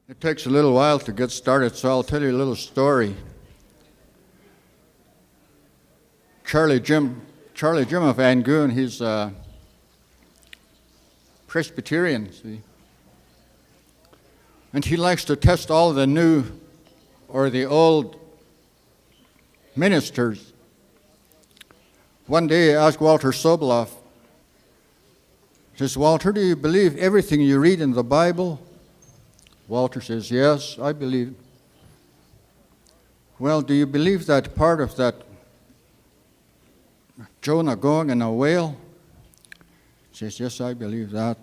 It takes a little while to get started, so I'll tell you a little story. Charlie Jim of Angoon, he's a Presbyterian, see? And he likes to test all the new or the old ministers. One day I asked Walter Soboleff, says, Walter, do you believe everything you read in the Bible? Walter says, yes, I believe. Well, do you believe that part of that Jonah going in a whale? He says, yes, I believe that.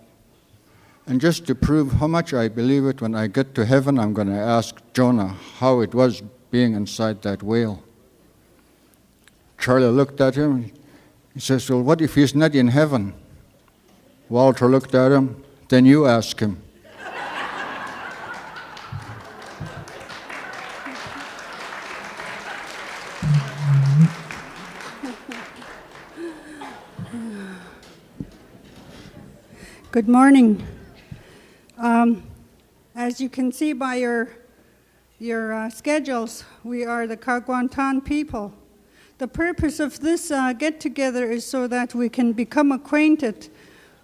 And just to prove how much I believe it, when I get to heaven, I'm going to ask Jonah how it was being inside that whale. Charlie looked at him. He says, well, what if he's not in heaven? Walter looked at him. Then you ask him. Good morning. As you can see by your schedules, we are the Kaagwaantaan people. The purpose of this get-together is so that we can become acquainted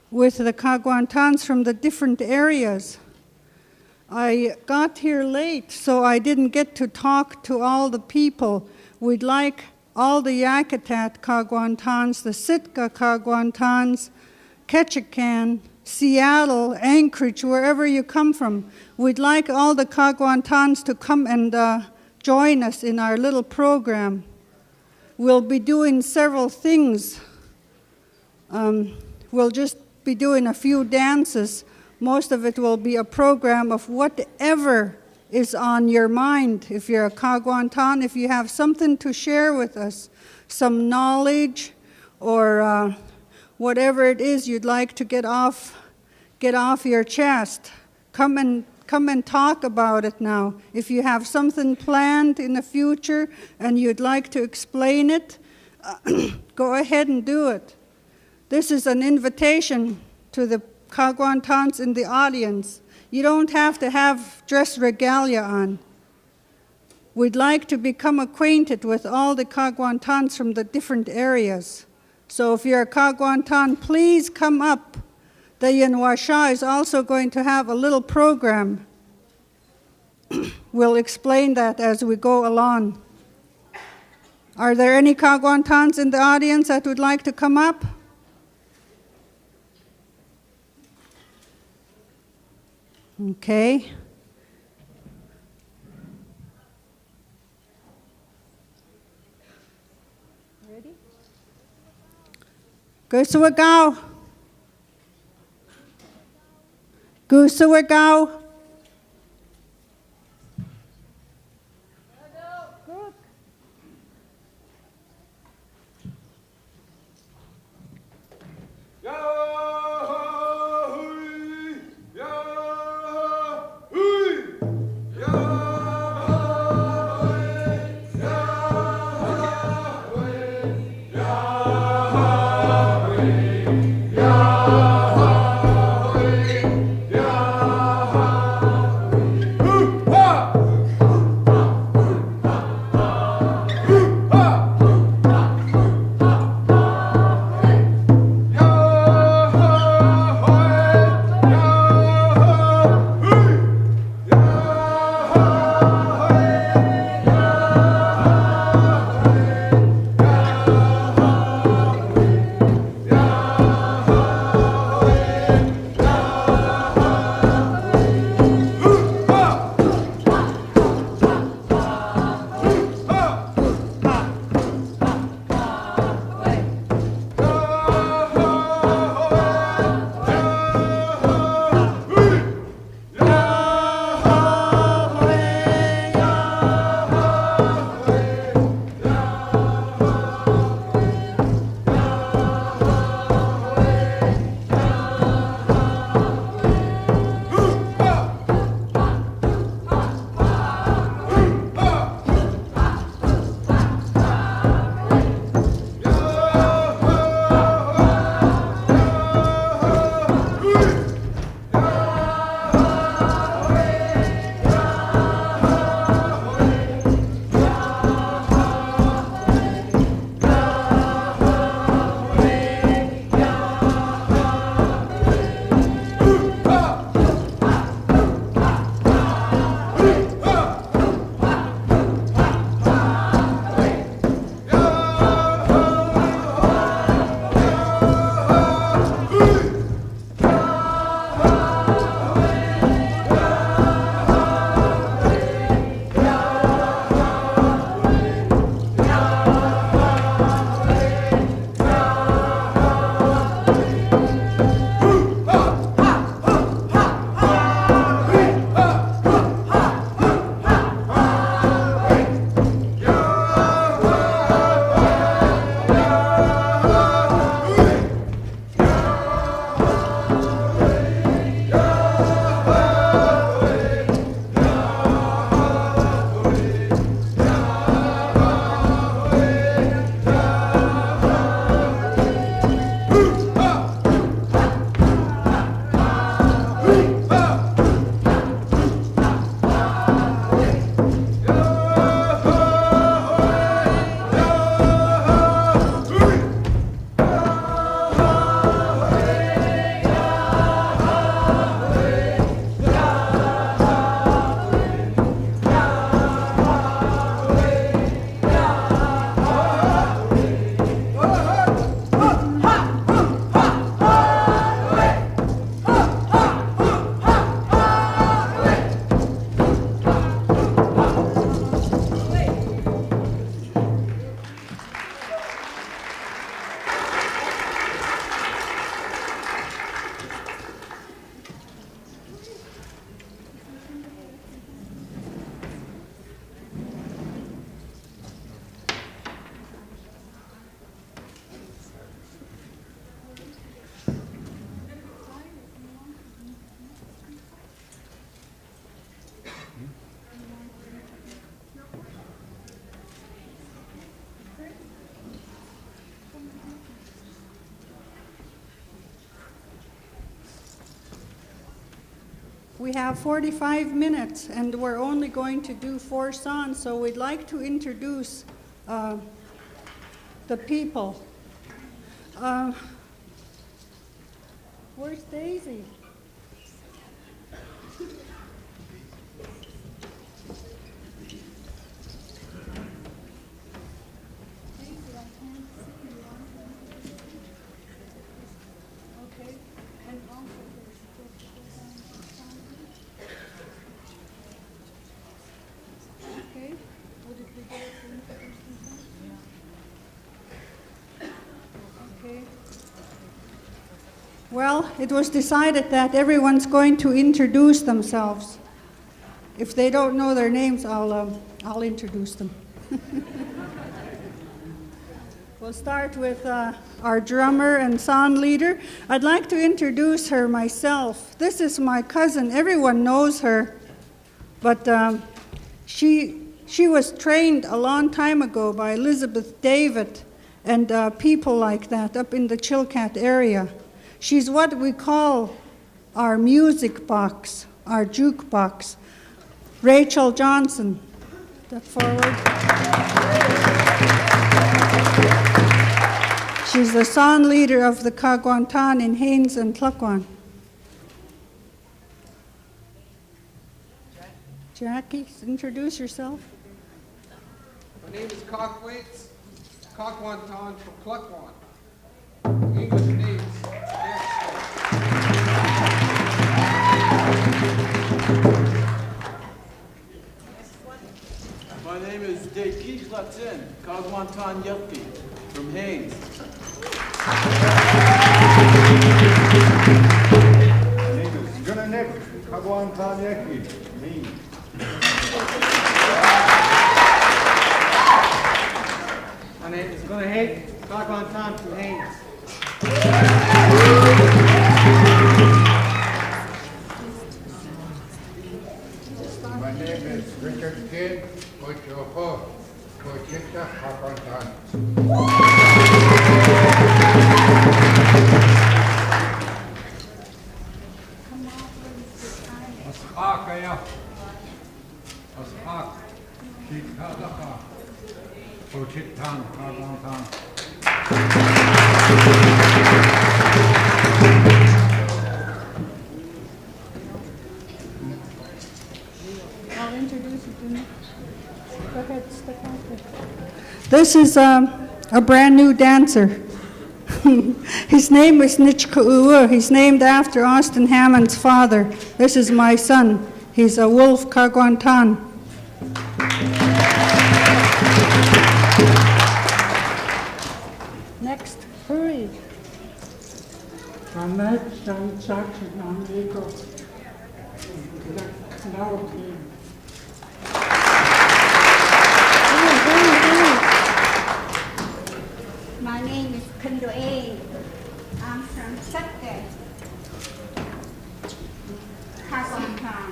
with the Kaagwaantaans from the different areas. I got here late, so I didn't get to talk to all the people. We'd like all the Yakutat Kaagwaantaans, the Sitka Kaagwaantaans, Ketchikan, Seattle, Anchorage, wherever you come from. We'd like all the Kaagwaantaans to come and join us in our little program. We'll be doing several things. We'll just be doing a few dances. Most of it will be a program of whatever is on your mind. If you're a Kaagwaantaan, if you have something to share with us, some knowledge or whatever it is you'd like to get off your chest, come and talk about it now. If you have something planned in the future and you'd like to explain it, go ahead and do it. This is an invitation to the Kaagwaantaans in the audience. You don't have to have dress regalia on. We'd like to become acquainted with all the Kaagwaantaans from the different areas. So if you're a Kaagwaantaan, please come up. The Yanwasha is also going to have a little program. We'll explain that as we go along. Are there any Kaagwaantaans in the audience that would like to come up? Okay. Ready? Gusuwagao. Gusuwagao. We have 45 minutes, and we're only going to do 4 songs, so we'd like to introduce the people. Where's Daisy? Well, it was decided that everyone's going to introduce themselves. If they don't know their names, I'll introduce them. We'll start with our drummer and song leader. I'd like to introduce her myself. This is my cousin. Everyone knows her, but she was trained a long time ago by Elizabeth David and people like that up in the Chilkat area. She's what we call our music box, our jukebox. Rachel Johnson, step forward. She's the song leader of the Kaagwaantaan in Haines and Tlingit. Jackie, introduce yourself. My name is Kaagwaantaan from Tlingit. English names. My name is Dekik Latin, Kaagwaantaan Yelpi from Haines. My name is Juneau, Kaagwaantaan Yelpi, me. My name is Haida, Kaagwaantaan from Haines. My name is Richard Kidd, Kochoho, Kochita, Kaagwaantaan. Asakaya, Asak, Shikadaka, Kochitan, Kaagwaantaan. I'll introduce you to me. Go ahead, step out there. This is a brand new dancer. His name is Nichka'ua. He's named after Austin Hammond's father. This is my son. He's a Wolf Kaagwaantaan. Next, hurry. My name is Kundoe. I'm from Sakke, Kaagwaantaan.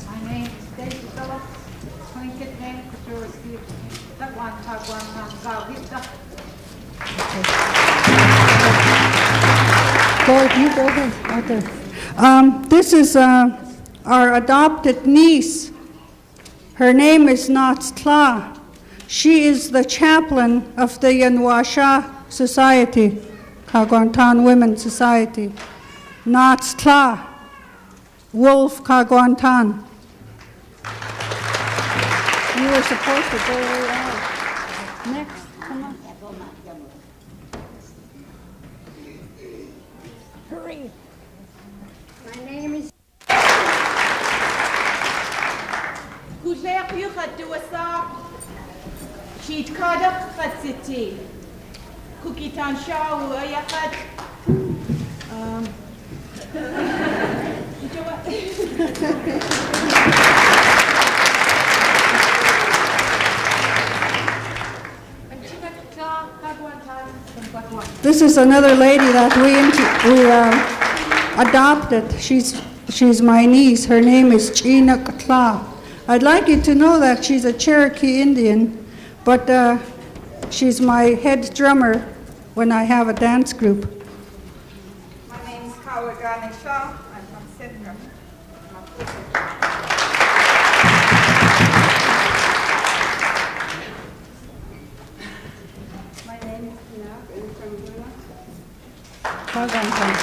My name is Daisy Phillips. Tlingit name juried. That one Kaagwaantaan. You go ahead, out there. This is our adopted niece. Her name is Tla. She is the chaplain of the Yanwasha Society, Kaagwaantaan Women's Society. Tla, Wolf Kaagwaantaan. You were supposed to go way out. Next, come on. Hurry. My name is Kujer Yuchat Duasa, Sheet Kadak Fatsiti, Kukitan Shaw, Ayakat. This is another lady that we adopted. She's my niece. Her name is China Katla. I'd like you to know that she's a Cherokee Indian, but she's my head drummer when I have a dance group. My name is Kaagwaantaan Dancers. I'm from Sydney. My name is Juneau. I'm from Juneau. Kaagwaantaan.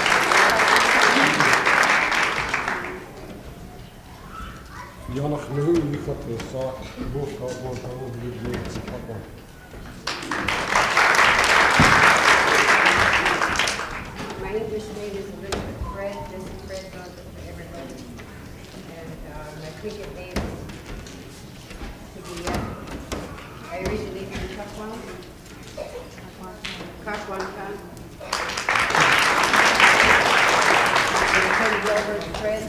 Janach nu, ik had de zaak, boodschap, want dan moet je het pakken. My English name is Elizabeth Fred. This is Fred Johnson for everybody. And my cricket name is Tiggia. I originally from Kaagwaantaan. And I came over to Fred.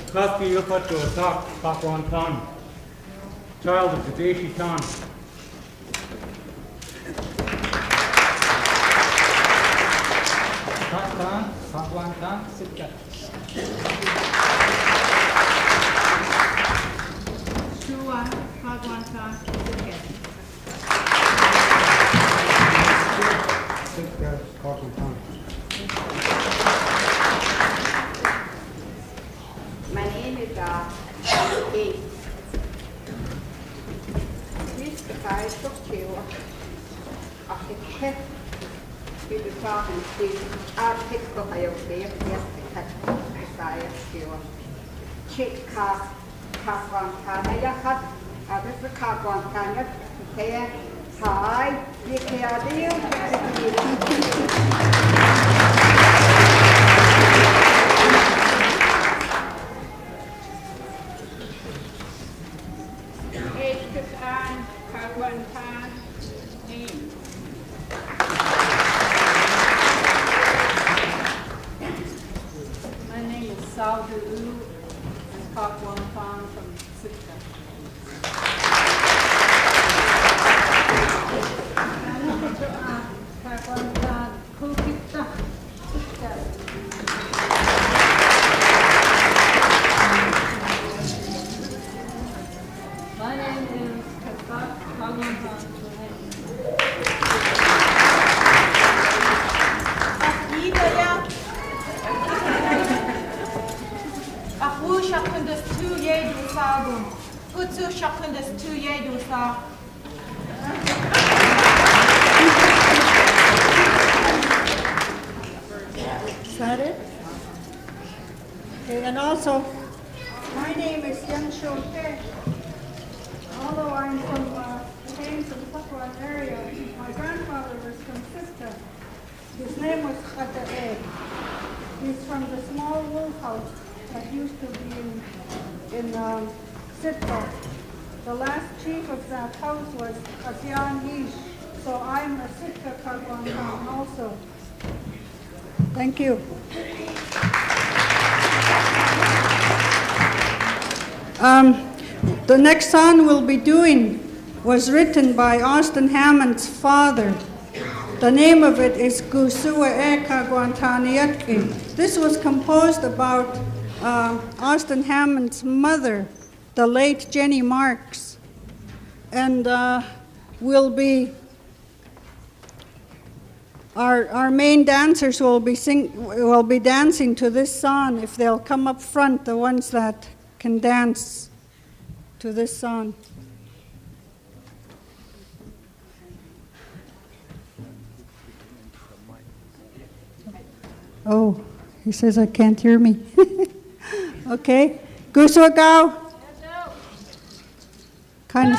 Kaski Yupato Tak Kaagwaantaan, child of the Tsimshian. Kaagwaantaan Sitka. Juneau, Kaagwaantaan, Tlingit. Sitka, Kaagwaantaan. My name is Kate. Mr. Kai took you off the head. We were talking to our picture of your day, yes, the cat, the side, you. Chick car, Kaagwaantaan, I had a little Kaagwaantaan, here, hi, you can deal. Kaagwaantaan, name. My name is Saldu U, and Kaagwaantaan from Sitka. Kaagwaantaan, Kukita, Sitka. My name is Kaagwaantaan. Haida, ja. Aku shakundas tu ye du sagum. Kutsu shakundas tu ye du sa. Is that it? Okay, and also, my name is Yan Shote. Although I'm from the Papuan area, my grandfather was from Sitka. His name was Haida. He's from the small wool house that used to be in Sitka. The last chief of that house was Asian Yish, so I'm a Sitka Kaagwaantaan also. Thank you. The next song we'll be doing was written by Austin Hammond's father. The name of it is Gusua e Kaagwaantaan Yatki. This was composed about Austin Hammond's mother, the late Jenny Marks, and will be our main dancers will be dancing to this song if they'll come up front, the ones that can dance to this song. Oh, he says I can't hear me. Okay, Gusua Gao. Kind of.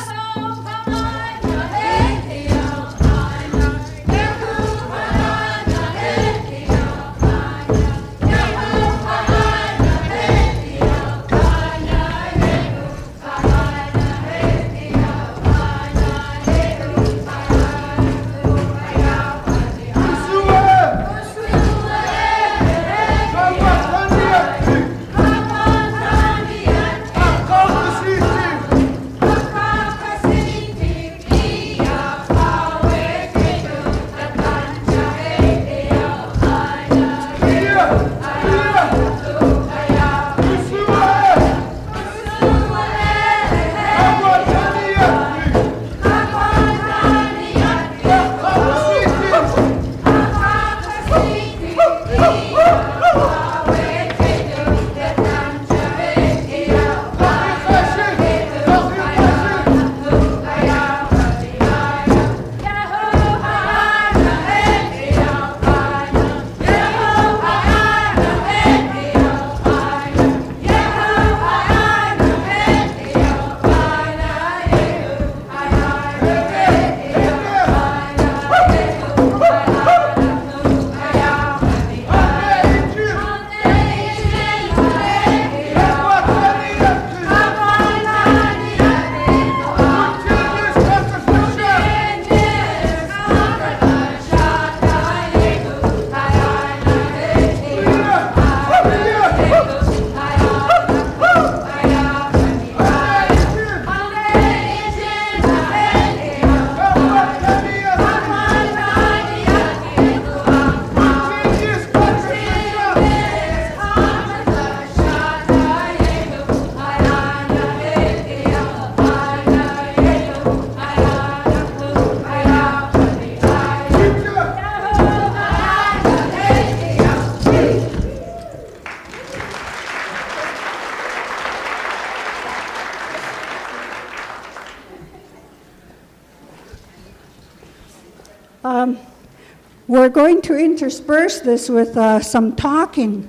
We're going to intersperse this with some talking.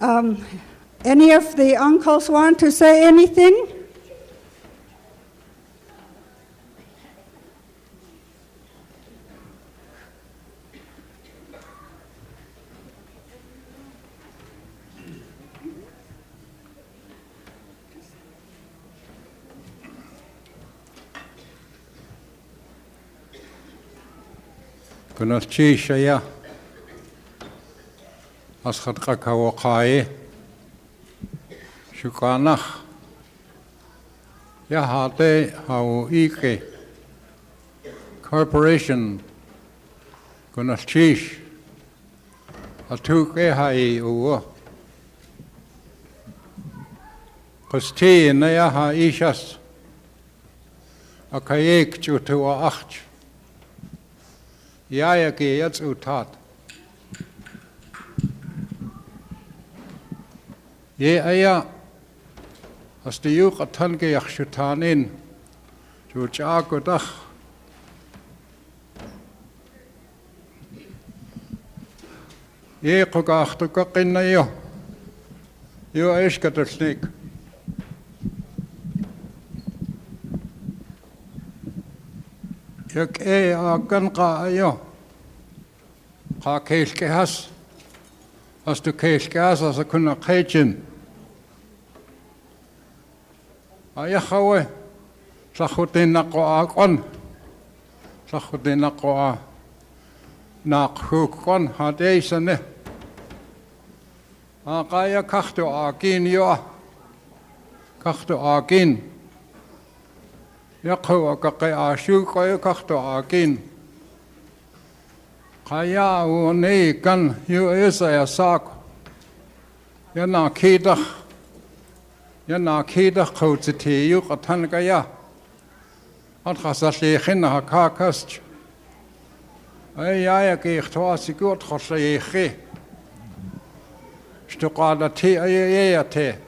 Any of the uncles want to say anything? Tsimshian, as Kaagwaantaan, Shukanach, Haida, Haida, Corporation, Tsimshian, Atuke Hai Uwa, Kosti Naya Ishas, Akayek Jutua Ach. Ja, gehe jetzt utat. Ja, als de jeugd tan geach schutan in, zo tjago dag. Je kogacht de kakin na jo. Jo is snik. Jak kan ayo. Ka keelke has. Als du keelke has, als kunnen keetjen. Aya gawe. Sagutin nako akon. Sagutin nako nakukon hadesane. Akaya kachto akin yo. Kachto akin. Yakho akake ashu koyo kachto akin. Kaya uone kan yu isa sak. Yana kidach kotziti yu katan kaya. At khasashikhin hakakast. Ay ya ke ikhwasi gut khashikhi. Shtuqadati ayayate.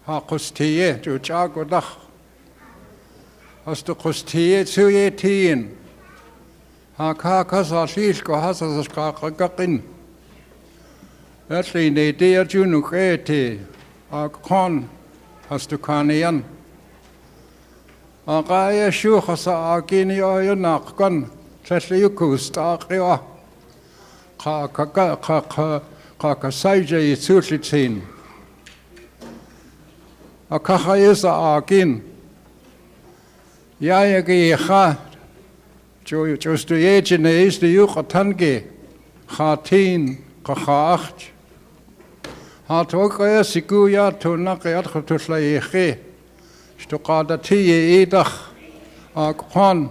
Ha qustiye juchago dakh. Als de kostië zuye tien, ha kakas asies ko hasas kakakin. Etli ne dea Juneau ete, a kon has de kanian. A gaya shuchasa agini oyonak kon, tetli yukustakria. Kakasaija yitsulitin. A kakayisa agin. Ja, ge ga. Just de ejene is de Yucatange. Gatin, gacht. Had ook siguya to nakayat to slaye. Stokada tie edach. A kon.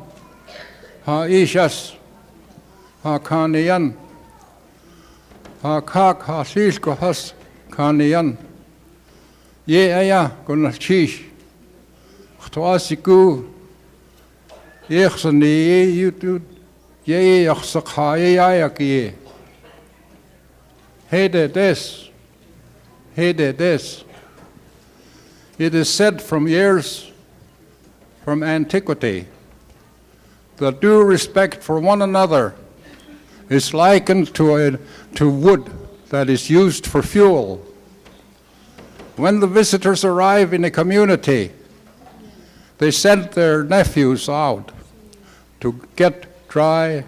Ha ishas. Ha kanian. Ha kak ha silko has kanian. Ye aya gon chish. Khtoasiku. Yechsani YouTube ye yachsakhaye yaki. Haida des. It is said from years, from antiquity, that due respect for one another is likened to wood that is used for fuel. When the visitors arrive in a community, they send their nephews out to get dry,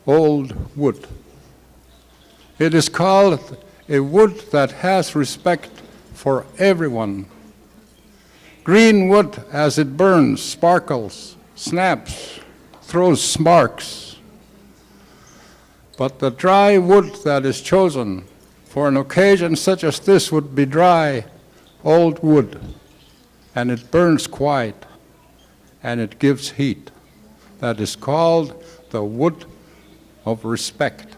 old wood. It is called a wood that has respect for everyone. Green wood, as it burns, sparkles, snaps, throws sparks. But the dry wood that is chosen for an occasion such as this would be dry, old wood, and it burns quiet, and it gives heat. That is called the wood of respect.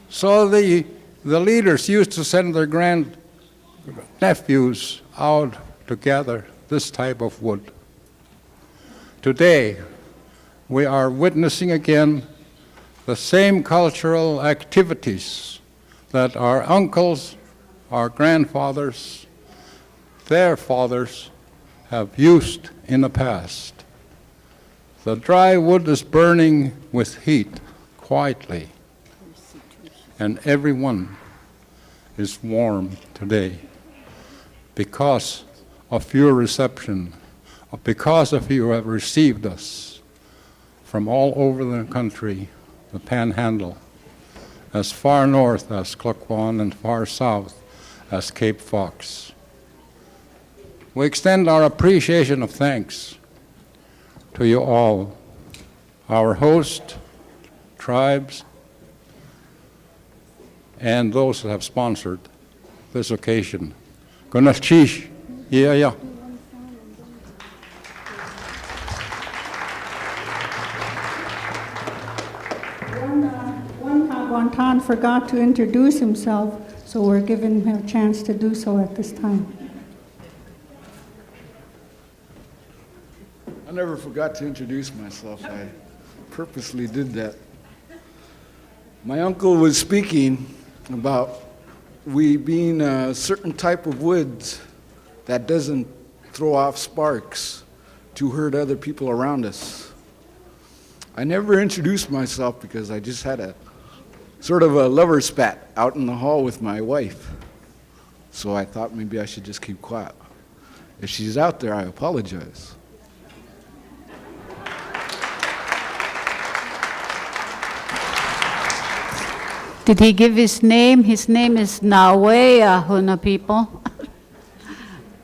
So the leaders used to send their grand nephews out to gather this type of wood. Today, we are witnessing again the same cultural activities that our uncles, our grandfathers, their fathers have used in the past. The dry wood is burning with heat quietly, and everyone is warm today because of your reception, because of you have received us from all over the country, the Panhandle, as far north as Kaagwaantaan and far south as Cape Fox. We extend our appreciation of thanks to you all, our host, tribes, and those that have sponsored this occasion. Gunashish, yeah. One Kaagwaantaan forgot to introduce himself, so we're giving him a chance to do so at this time. I never forgot to introduce myself. I purposely did that. My uncle was speaking about we being a certain type of woods that doesn't throw off sparks to hurt other people around us. I never introduced myself because I just had a sort of a lover spat out in the hall with my wife. So I thought maybe I should just keep quiet. If she's out there, I apologize. Did he give his name? His name is Nawea, Huna people.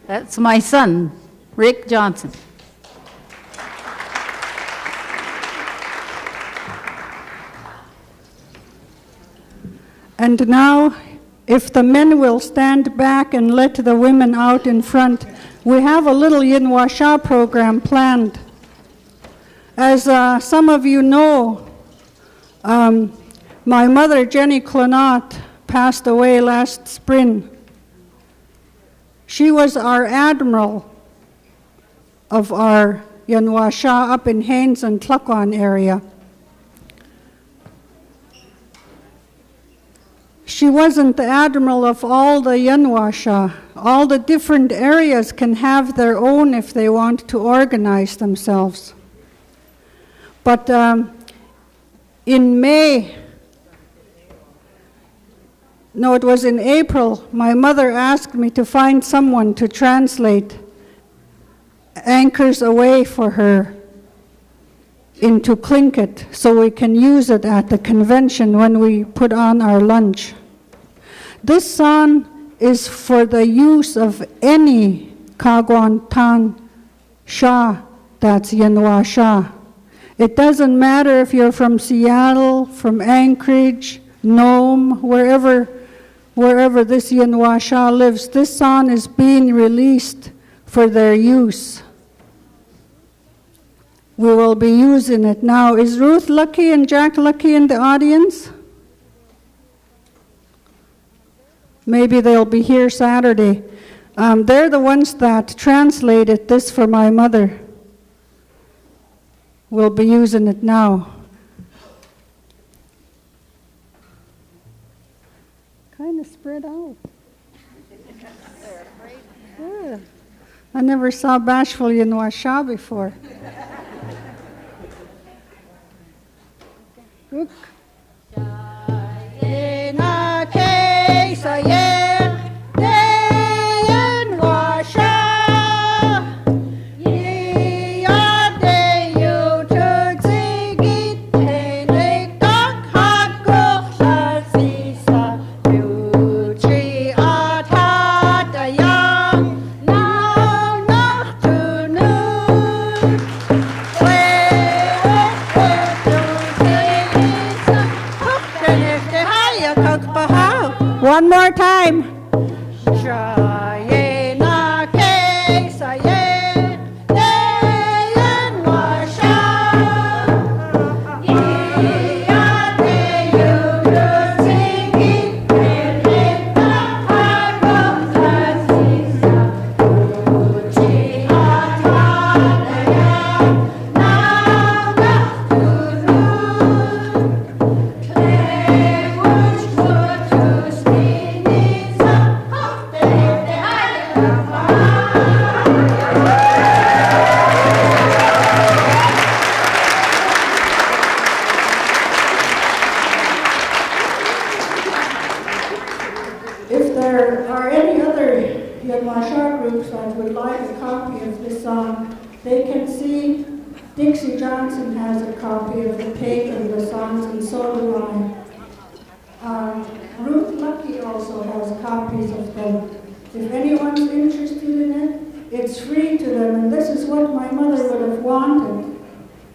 That's my son, Rick Johnson. And now, if the men will stand back and let the women out in front, we have a little Yinwasha program planned. As some of you know, my mother, Jenny Clonot, passed away last spring. She was our admiral of our Yinwasha up in Haines and Tlingit area. She wasn't the admiral of all the Yinwasha. All the different areas can have their own if they want to organize themselves. But in May, no, it was in April, my mother asked me to find someone to translate Anchors Away for her into Tlingit so we can use it at the convention when we put on our lunch. This song is for the use of any Kaagwaantaan Shah that's Yinwasha. It doesn't matter if you're from Seattle, from Anchorage, Nome, wherever this Yinwasha lives. This song is being released for their use. We will be using it now. Is Ruth Lucky and Jack Lucky in the audience? Maybe they'll be here Saturday. They're the ones that translated this for my mother. We'll be using it now. Kind of spread out. Yeah. I never saw bashful Yinwasha before. Look. One more time. Dixie Johnson has a copy of the tape and the songs, and so do I. Ruth Lucky also has copies of them. If anyone's interested in it, it's free to them, and this is what my mother would have wanted.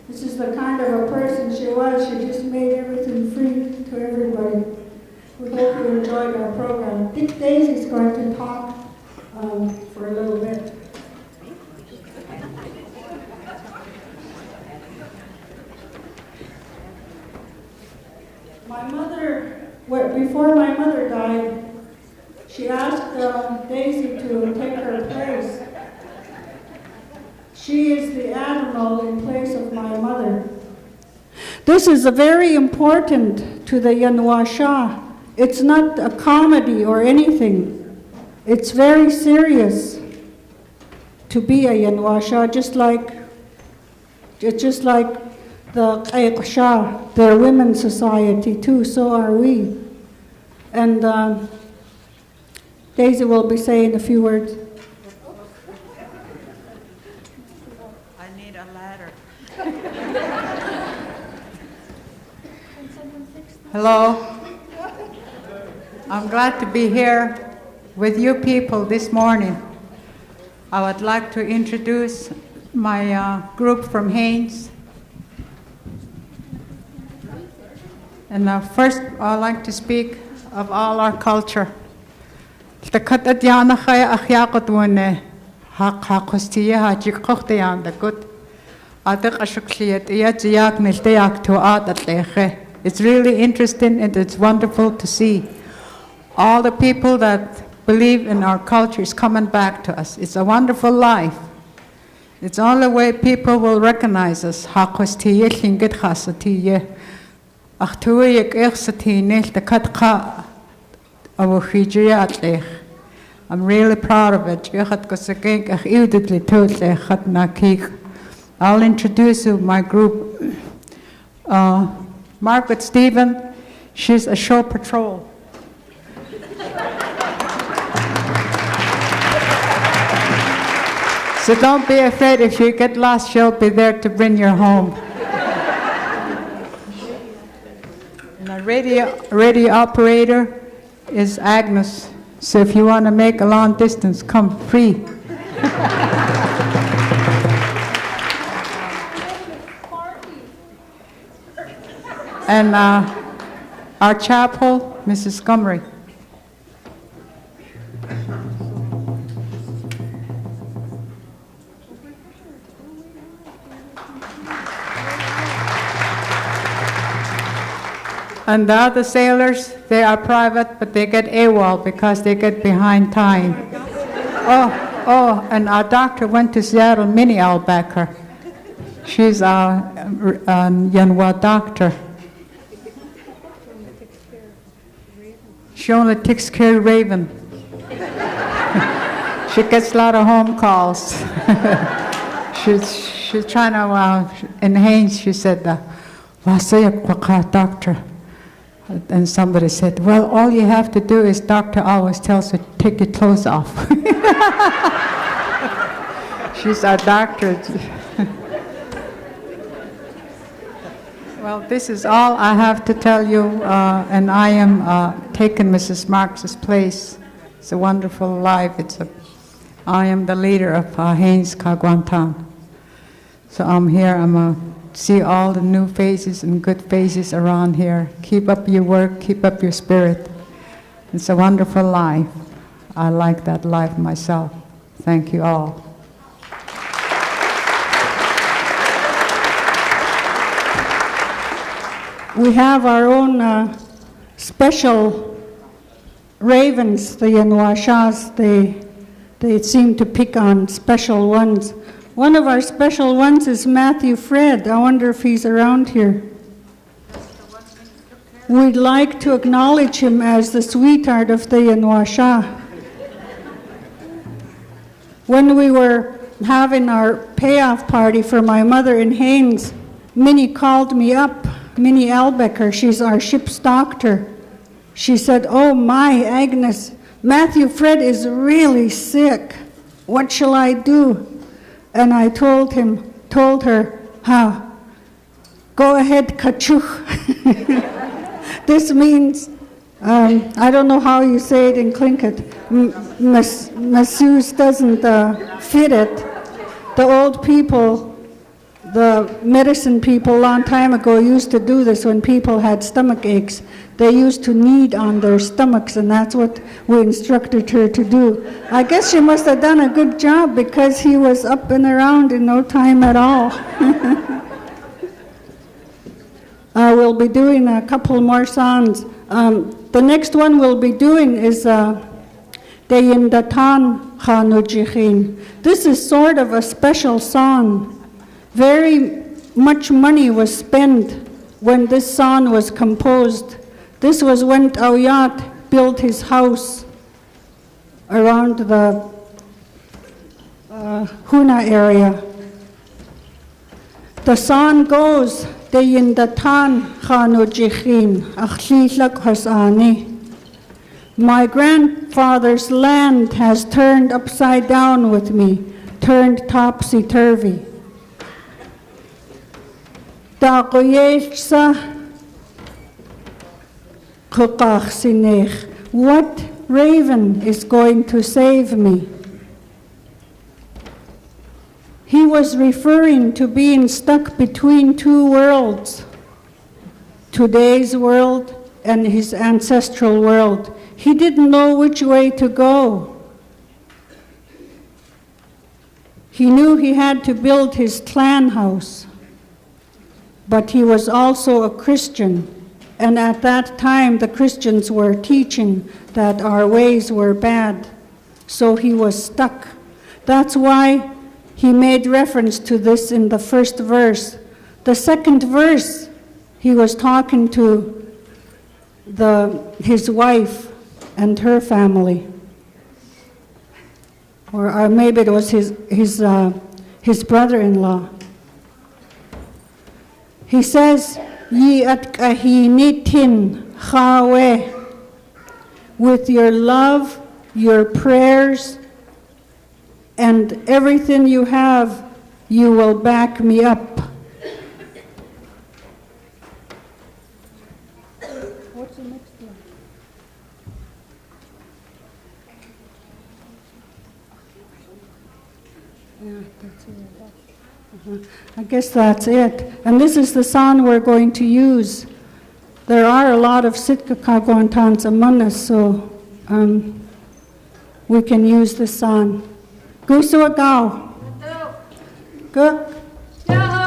This is the kind of a person she was. She just made everything free to everybody. We hope you enjoyed our program. Dick Daisy's going to talk for a little bit. My mother, before my mother died, she asked Daisy to take her place. She is the admiral in place of my mother. This is very important to the Yanwasha. It's not a comedy or anything. It's very serious to be a Yanwasha, just like the Kaagwaantaan, their women's society too, so are we. And Daisy will be saying a few words. I need a ladder. Hello. I'm glad to be here with you people this morning. I would like to introduce my group from Haines. And first, I'd like to speak of all our culture. The Katatiana Achiakotune, Hakostia, Hajikotian, the good. It's really interesting and it's wonderful to see all the people that believe in our culture is coming back to us. It's a wonderful life. It's the only way people will recognize us. I'm really proud of it. I'll introduce you my group. Margaret Stephen, she's a show patrol. So don't be afraid, if you get lost, she'll be there to bring you home. And the radio operator is Agnes. So if you want to make a long distance, come free. And our chapel, Mrs. Scumry. And the other sailors, they are private, but they get AWOL because they get behind time. Oh, and our doctor went to Seattle, Minnie Albecker. She's a Yanwa doctor. She only takes care of Raven. She gets a lot of home calls. she's trying to, in Haines, she said, doctor. And somebody said, well, all you have to do is doctor always tells her, take your clothes off. She's our doctor. Well, this is all I have to tell you, and I am taking Mrs. Marks's place. It's a wonderful life. I am the leader of Haines Kaagwaantaan. So I'm here, I'm see all the new faces and good faces around here. Keep up your work, keep up your spirit. It's a wonderful life. I like that life myself. Thank you all. We have our own special ravens, the Yanwashas. They seem to pick on special ones. One of our special ones is Matthew Fred. I wonder if he's around here. We'd like to acknowledge him as the sweetheart of the Yanwasha. When we were having our payoff party for my mother in Haines, Minnie called me up, Minnie Albecker, she's our ship's doctor. She said, oh my, Agnes, Matthew Fred is really sick. What shall I do? And I told her, Go ahead, Kachuch. This means, I don't know how you say it in Tlingit, masseuse doesn't fit it. The old people, the medicine people a long time ago used to do this when people had stomach aches. They used to knead on their stomachs, and that's what we instructed her to do. I guess she must have done a good job because he was up and around in no time at all. We'll be doing a couple more songs. The next one we'll be doing is Deyindatan Khanujichin. This is sort of a special song. Very much money was spent when this song was composed. This was when Tauyat built his house around the Huna area. The song goes, Deyindatan Khanujichin, Akhlilak Hasani. My grandfather's land has turned upside down with me, turned topsy-turvy. What raven is going to save me? He was referring to being stuck between two worlds, today's world and his ancestral world. He didn't know which way to go. He knew he had to build his clan house, but he was also a Christian, and at that time the Christians were teaching that our ways were bad, so he was stuck. That's why he made reference to this in the first verse. The second verse, he was talking to his wife and her family, or maybe it was his brother-in-law. He says, Yi at kahinitin chawe, with your love, your prayers, and everything you have, you will back me up. What's the next one? Yeah, that's it. I guess that's it. And this is the song we're going to use. There are a lot of Sitka Kaagwaantans among us, so we can use this song. Gusuagao. Go. Yeah.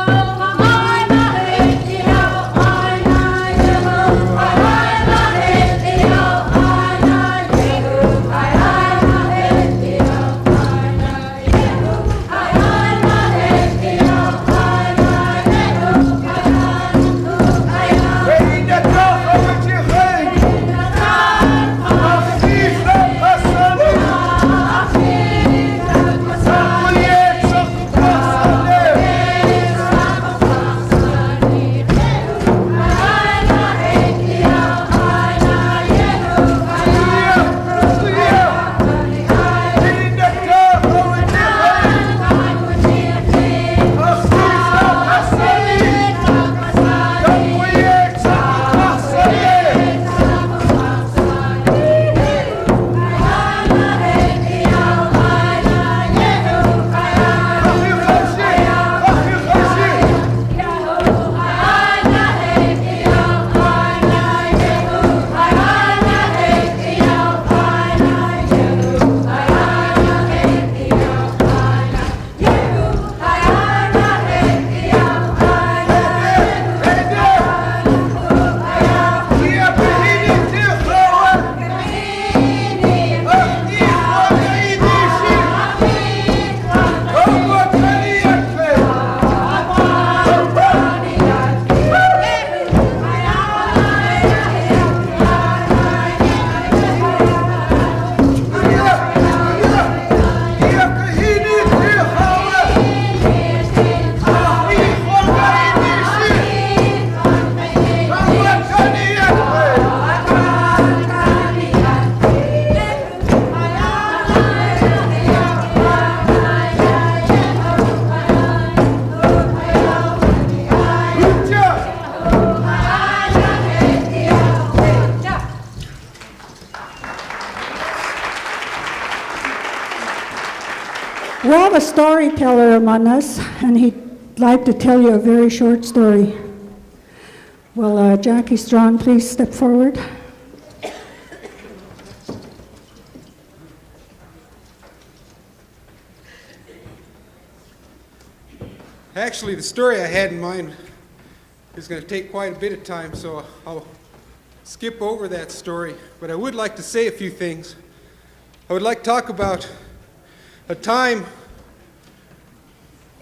a storyteller among us, and he'd like to tell you a very short story. Will Jackie Strawn please step forward? Actually, the story I had in mind is going to take quite a bit of time, so I'll skip over that story. But I would like to say a few things. I would like to talk about a time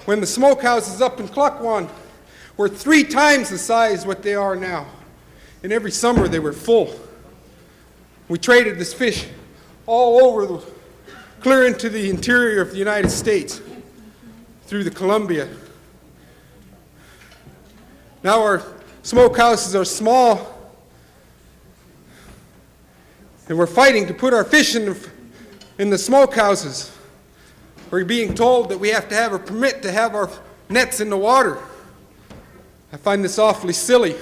when the smokehouses up in Kaagwaantaan were 3 times the size what they are now. And every summer they were full. We traded this fish all over, clear into the interior of the United States, through the Columbia. Now our smokehouses are small, and we're fighting to put our fish in the smokehouses. We're being told that we have to have a permit to have our nets in the water. I find this awfully silly.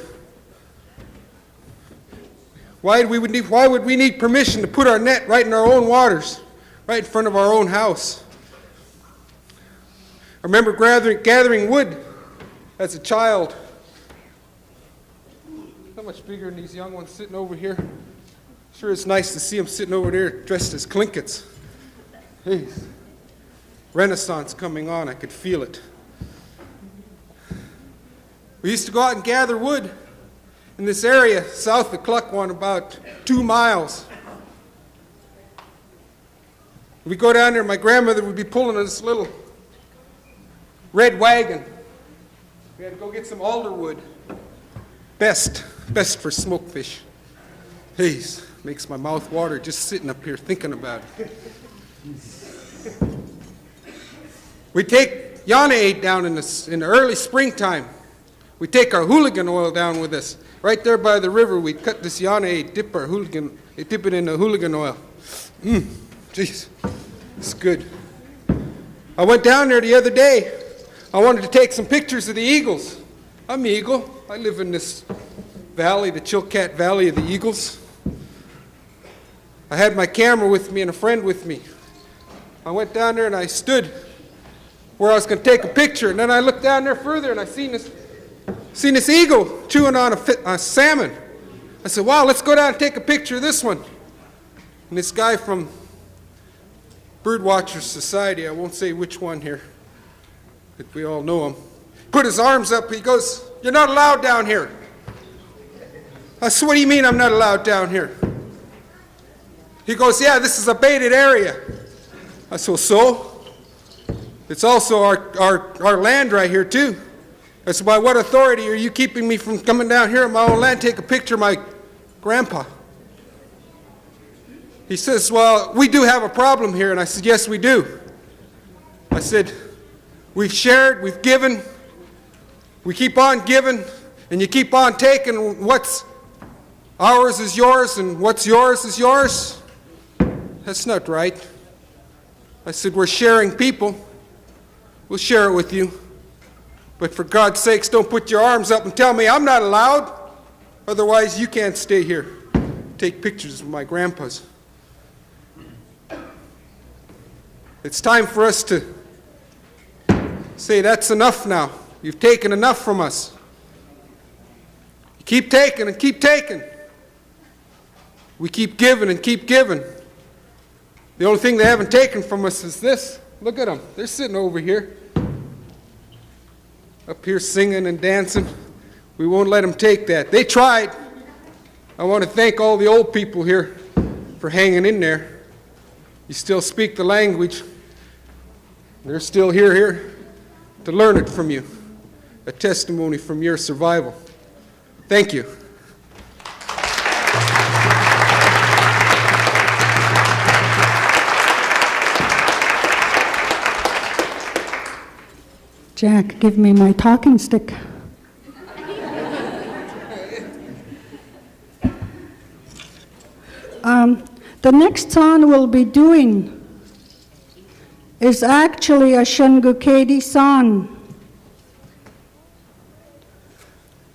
Why would we need permission to put our net right in our own waters, right in front of our own house? I remember gathering wood as a child. How much bigger than these young ones sitting over here? Sure, it's nice to see them sitting over there dressed as Tlingits. Hey, Renaissance coming on, I could feel it. We used to go out and gather wood in this area south of Kaagwaantaan, about 2 miles. We go down there, my grandmother would be pulling this little red wagon. We had to go get some alder wood. Best for smoked fish. Jeez, makes my mouth water just sitting up here thinking about it. We take juried down in the early springtime. We take our hooligan oil down with us. Right there by the river, we cut this juried, dip it in the hooligan oil. Jeez, it's good. I went down there the other day. I wanted to take some pictures of the eagles. I'm eagle. I live in this valley, the Chilkat Valley of the Eagles. I had my camera with me and a friend with me. I went down there and I stood where I was going to take a picture, and then I looked down there further and I seen this eagle chewing on a salmon. I said, wow, let's go down and take a picture of this one. And this guy from Birdwatchers Society, I won't say which one here, but we all know him, put his arms up. He goes, you're not allowed down here. I said, what do you mean I'm not allowed down here? He goes, yeah, this is a baited area. I said, so? It's also our land right here too. I said, by what authority are you keeping me from coming down here on my own land, take a picture of my grandpa? He says, well, we do have a problem here. And I said, yes, we do. I said, we've shared, we've given, we keep on giving, and you keep on taking. What's ours is yours, and what's yours is yours. That's not right. I said, we're sharing people. We'll share it with you. But for God's sakes, don't put your arms up and tell me I'm not allowed. Otherwise, you can't stay here. Take pictures of my grandpas. It's time for us to say that's enough now. You've taken enough from us. You keep taking and keep taking. We keep giving and keep giving. The only thing they haven't taken from us is this. Look at them. They're sitting over here. Up here singing and dancing. We won't let them take that. They tried. I want to thank all the old people here for hanging in there. You still speak the language. They're still here to learn it from you. A testimony from your survival. Thank you. Jack, give me my talking stick. The next song we'll be doing is actually a Shungukedi song.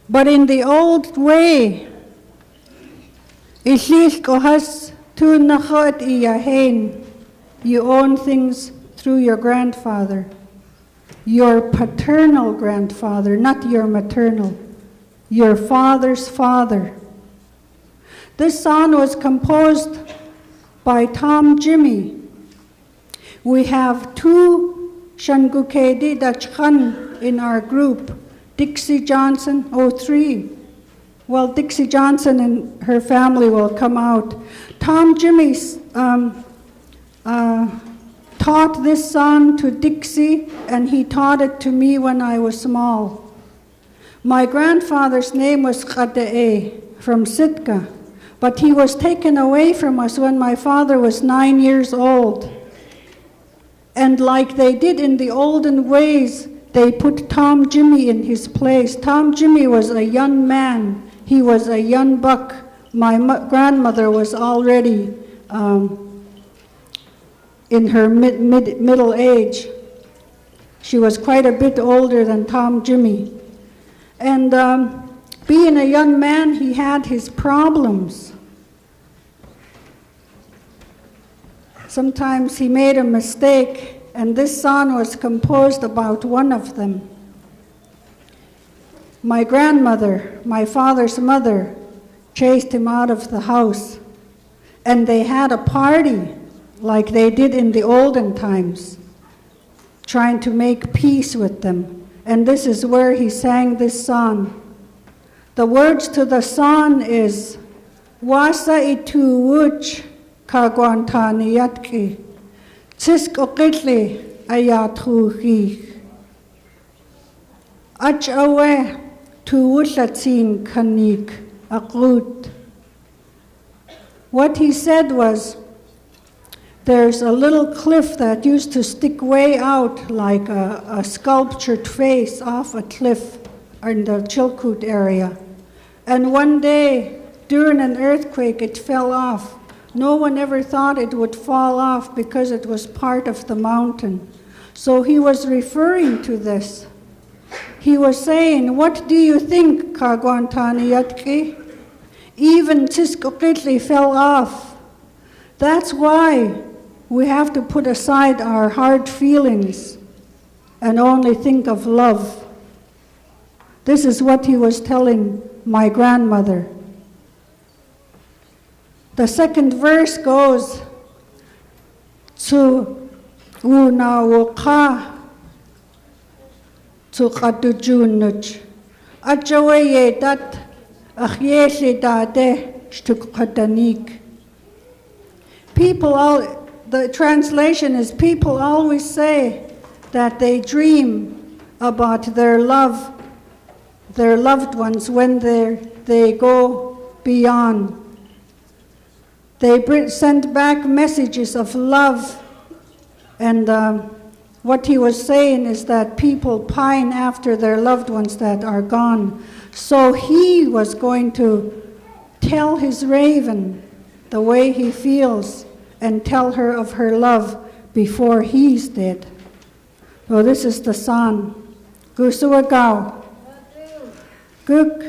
But in the old way, you own things through your grandfather, your paternal grandfather, not your maternal, your father's father. This song was composed by Tom Jimmy. We have two Shangukedi Dachkan in our group, Dixie Johnson, 03. Well, Dixie Johnson and her family will come out. Tom Jimmy taught this song to Dixie, and he taught it to me when I was small. My grandfather's name was Kade'e from Sitka, but he was taken away from us when my father was 9 years old. And like they did in the olden ways, they put Tom Jimmy in his place. Tom Jimmy was a young man. He was a young buck. My grandmother was already in her middle age. She was quite a bit older than Tom Jimmy. And being a young man, he had his problems. Sometimes he made a mistake, and this song was composed about one of them. My grandmother, my father's mother, chased him out of the house, and they had a party like they did in the olden times, trying to make peace with them. And this is where he sang this song. The words to the song is, Wasa itu wuch Kaagwaantaan Yatki, Tisk okitli ayatruhi, Ach awe tu wutlatin kanik akrut. What he said was, there's a little cliff that used to stick way out like a sculptured face off a cliff in the Chilkoot area. And one day, during an earthquake, it fell off. No one ever thought it would fall off because it was part of the mountain. So he was referring to this. He was saying, what do you think, Kaagwaantaan Yatki? Even Tsiskokitli fell off. That's why we have to put aside our hard feelings and only think of love. This is what he was telling my grandmother. The second verse goes, to unawoka to katujunuch achawaye dat akhyesi dade shtukadanik. The translation is, people always say that they dream about their loved ones when they go beyond. They send back messages of love, and what he was saying is that people pine after their loved ones that are gone. So he was going to tell his raven the way he feels and tell her of her love before he's dead. So this is the song. Gusuagao. Guk.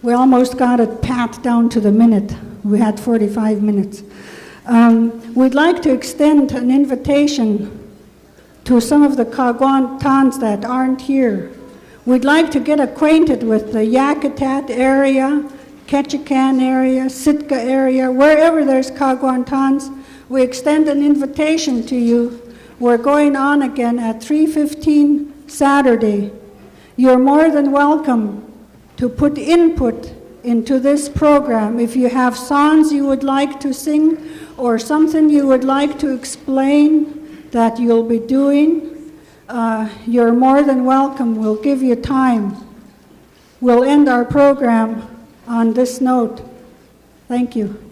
We almost got it pat down to the minute. We had 45 minutes. We'd like to extend an invitation to some of the Kaagwaantans that aren't here. We'd like to get acquainted with the Yakutat area, Ketchikan area, Sitka area, wherever there's Kaagwaantans. We extend an invitation to you. We're going on again at 3:15 Saturday. You're more than welcome to put input into this program. If you have songs you would like to sing or something you would like to explain that you'll be doing, you're more than welcome. We'll give you time. We'll end our program on this note. Thank you.